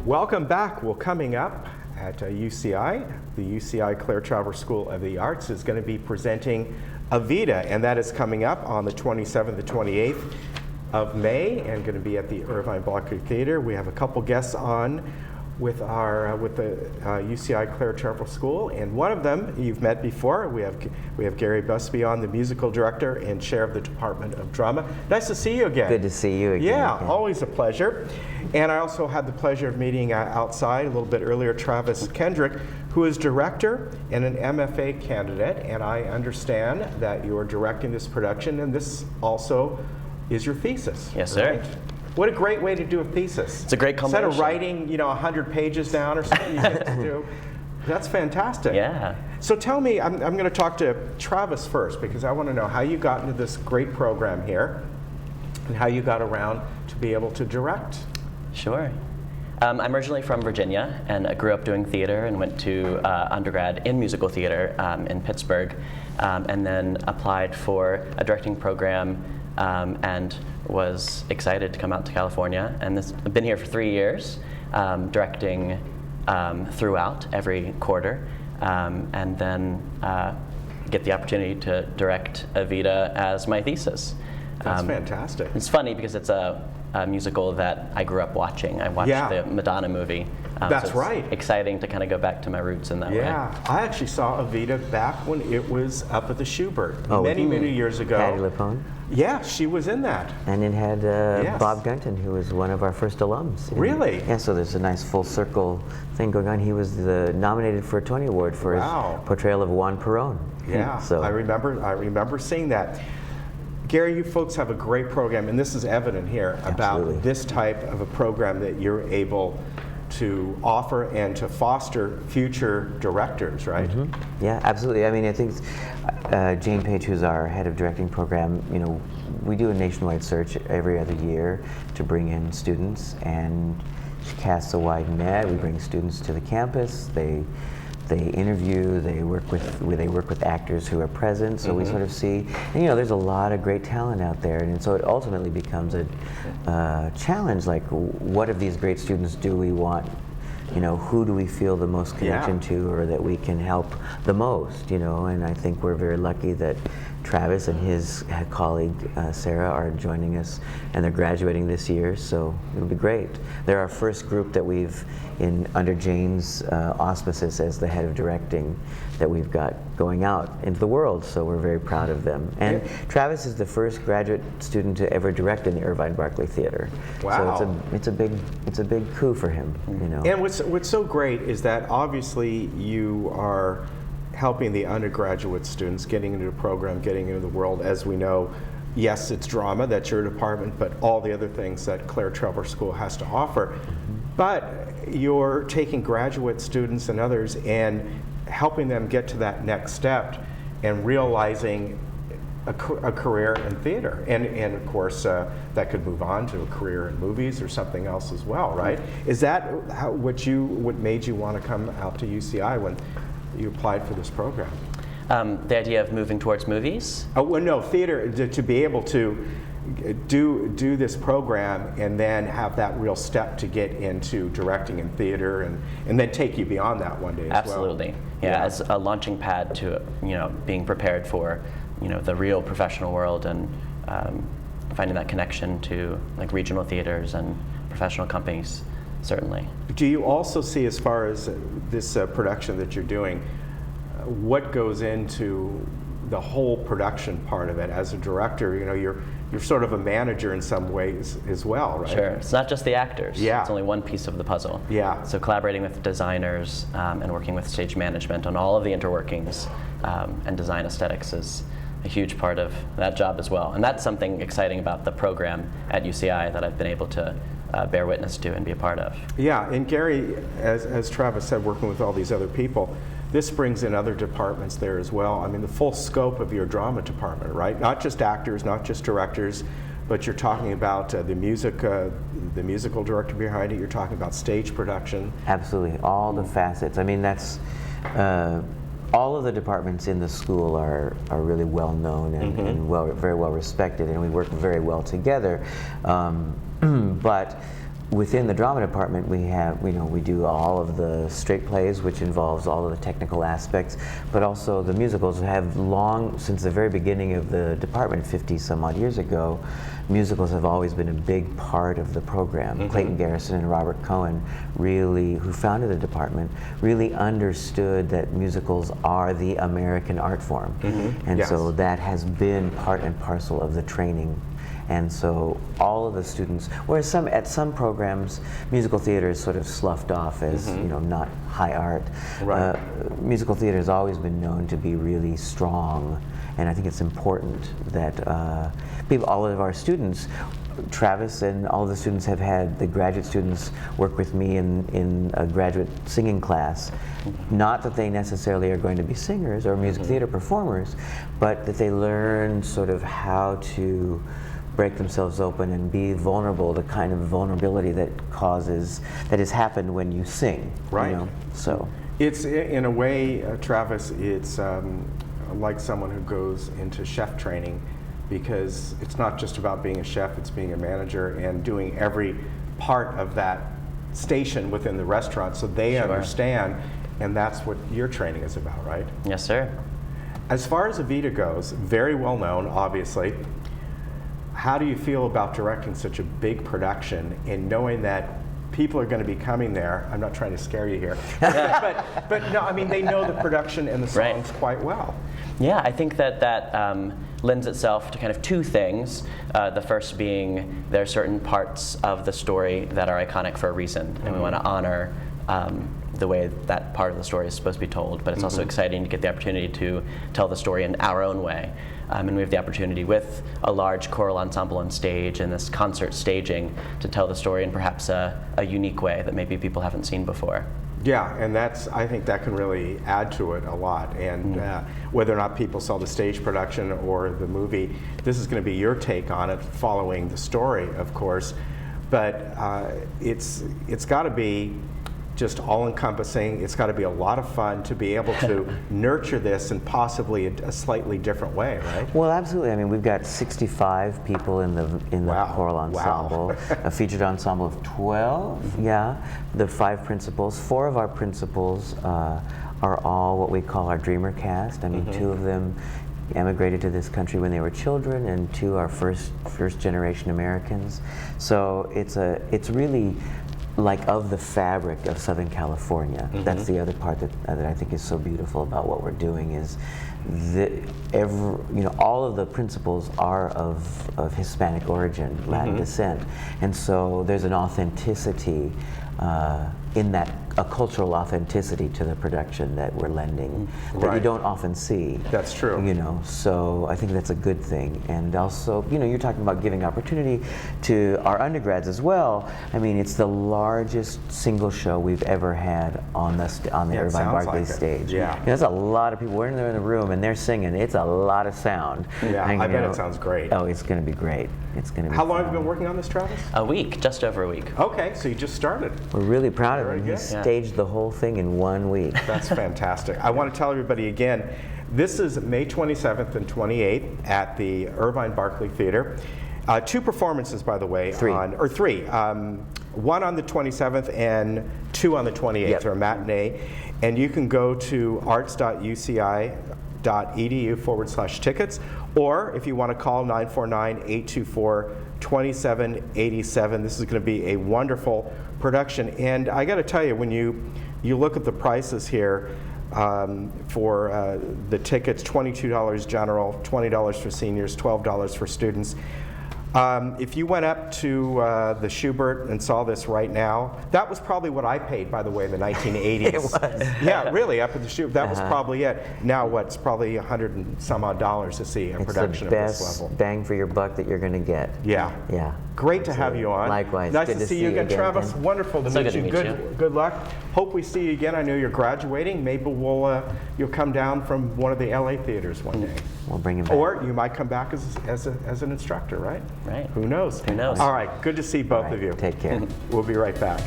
Welcome back. Well, coming up at UCI, the UCI Claire Trevor School of the Arts is going to be presenting Evita, and that is coming up on the 27th to 28th of May and going to be at the Irvine Barclay Theater. We have a couple guests on with the UCI Claire Trevor School, and one of them you've met before. We have Gary Busby on, the musical director and chair of the Department of Drama. Nice to see you again. Good to see you again. Yeah, always a pleasure. And I also had the pleasure of meeting outside a little bit earlier Travis Kendrick, who is director and an MFA candidate, and I understand that you are directing this production, and this also is your thesis. Yes, sir. Right? What a great way to do a thesis. It's a great combination. Instead of writing, 100 pages down or something, you get to do. That's fantastic. Yeah. So tell me, I'm going to talk to Travis first because I want to know how you got into this great program here and how you got around to be able to direct. Sure. I'm originally from Virginia, and I grew up doing theater and went to undergrad in musical theater in Pittsburgh, and then applied for a directing program and was excited to come out to California. And I've been here for 3 years, directing throughout every quarter, and then get the opportunity to direct Evita as my thesis. That's fantastic. It's funny because it's a musical that I grew up watching. I watched the Madonna movie. That's so it's right. Exciting to kind of go back to my roots in that way. Yeah, I actually saw Evita back when it was up at the Schubert many years ago. Patti LuPone? Yeah, she was in that. And it had Bob Gunton, who was one of our first alums. Really? Yeah, so there's a nice full circle thing going on. He was nominated for a Tony Award for his portrayal of Juan Perón. Yeah, so I remember seeing that. Gary, you folks have a great program, and this is evident here about this type of a program that you're able to offer and to foster future directors, right? Mm-hmm. Yeah, absolutely. I mean, I think Jane Page, who's our head of directing program, we do a nationwide search every other year to bring in students, and she casts a wide net. We bring students to the campus. They interview, they work with actors who are present, so we sort of see, and there's a lot of great talent out there, and so it ultimately becomes a challenge, like what of these great students do we want, who do we feel the most connection to, or that we can help the most, and I think we're very lucky that Travis and his colleague Sarah are joining us, and they're graduating this year, so it'll be great. They're our first group that we've, under Jane's auspices as the head of directing, that we've got going out into the world, so we're very proud of them. And Travis is the first graduate student to ever direct in the Irvine Barclay Theater. Wow. So it's a big coup for him, And what's so great is that obviously you are helping the undergraduate students getting into the program, getting into the world. As we know, yes, it's drama, that's your department, but all the other things that Claire Trevor School has to offer. But you're taking graduate students and others and helping them get to that next step and realizing a career in theater. And of course, that could move on to a career in movies or something else as well, right? Is that what made you want to come out to UCI when you applied for this program? The idea of moving towards movies? Oh, well, no, theater, to be able to do this program and then have that real step to get into directing in theater and then take you beyond that one day as Absolutely. well. Yeah, as a launching pad to being prepared for the real professional world and finding that connection to like regional theaters and professional companies, certainly. Do you also see, as far as this production that you're doing, what goes into the whole production part of it? As a director, you're sort of a manager in some ways as well, right? Sure. It's not just the actors. Yeah. It's only one piece of the puzzle. Yeah. So collaborating with designers and working with stage management on all of the interworkings and design aesthetics is a huge part of that job as well. And that's something exciting about the program at UCI that I've been able to bear witness to and be a part of. Yeah, and Gary, as Travis said, working with all these other people, this brings in other departments there as well. I mean, the full scope of your drama department, right? Not just actors, not just directors, but you're talking about the musical director behind it. You're talking about stage production. Absolutely, all the facets. I mean, that's all of the departments in the school are really well known and, very well respected, and we work very well together. But within the drama department, we have, we do all of the straight plays, which involves all of the technical aspects, but also the musicals have long, since the very beginning of the department 50 some odd years ago, musicals have always been a big part of the program. Clayton Garrison and Robert Cohen who founded the department, really understood that musicals are the American art form. And so that has been part and parcel of the training. And so all of the students, whereas at some programs, musical theater is sort of sloughed off as not high art. Right. Musical theater has always been known to be really strong, and I think it's important that all of our students, Travis and all of the students have had the graduate students work with me in a graduate singing class. Not that they necessarily are going to be singers or music theater performers, but that they learn sort of how to break themselves open and be vulnerable, the kind of vulnerability that has happened when you sing. Right. So it's, in a way, Travis, it's like someone who goes into chef training, because it's not just about being a chef, it's being a manager and doing every part of that station within the restaurant so they understand, and that's what your training is about, right? Yes, sir. As far as Evita goes, very well known, obviously. How do you feel about directing such a big production and knowing that people are going to be coming there? I'm not trying to scare you here, but no, I mean, they know the production and the songs quite well. Yeah, I think that lends itself to kind of two things. The first being there are certain parts of the story that are iconic for a reason, and we want to honor the way that part of the story is supposed to be told, but it's also exciting to get the opportunity to tell the story in our own way. And we have the opportunity with a large choral ensemble on stage and this concert staging to tell the story in perhaps a unique way that maybe people haven't seen before. Yeah, and I think that can really add to it a lot. And whether or not people saw the stage production or the movie, this is going to be your take on it, following the story, of course. But it's got to be just all-encompassing. It's got to be a lot of fun to be able to nurture this in possibly a slightly different way, right? Well, absolutely. I mean, we've got 65 people in the choral ensemble, a featured ensemble of 12. Yeah, the 5 principals. 4 of our principals are all what we call our dreamer cast. I mean, 2 of them emigrated to this country when they were children, and 2 are first generation Americans. So it's really like of the fabric of Southern California. That's the other part that I think is so beautiful about what we're doing is all of the principals are of Hispanic origin, Latin descent, and so there's an authenticity in that, a cultural authenticity to the production that we're lending that you don't often see. That's true. So I think that's a good thing. And also, you're talking about giving opportunity to our undergrads as well. I mean, it's the largest single show we've ever had on the Irvine Barclay stage. Yeah. There's a lot of people. We're in there in the room and they're singing. It's a lot of sound. Yeah, I bet it sounds great. Oh, it's going to be great. It's going to be How long fun. have you been working on this, Travis? A week, just over a week. Okay, so you just started. We're really proud of him. Very He good. staged the whole thing in 1 week. That's fantastic. I want to tell everybody again, this is May 27th and 28th at the Irvine Barclay Theater. 2 performances, by the way. 3. 3. 1 on the 27th and 2 on the 28th, Yep. or a matinee. And you can go to arts.uci.edu/tickets, or if you want to call 949-824-2787. This is going to be a wonderful production. And I got to tell you, when you look at the prices here for the tickets, $22 general, $20 for seniors, $12 for students. If you went up to the Schubert and saw this right now, that was probably what I paid, by the way, in the 1980s. It was. Yeah, really, up at the Schubert. That was probably it. Now, it's probably $100 and some odd to see a production It's the of this best level. bang for your buck that you're going to get. Yeah. Yeah. Great to have you on. Likewise. Nice Good to see you again, Travis. Ken. Wonderful to So meet good you. to meet you. Good luck. Hope we see you again. I know you're graduating. Maybe you'll come down from one of the LA theaters one day. We'll bring him back. Or you might come back as an instructor, right? Right. Who knows? Who knows? All right. Good to see both All right, of you. Take care. We'll be right back.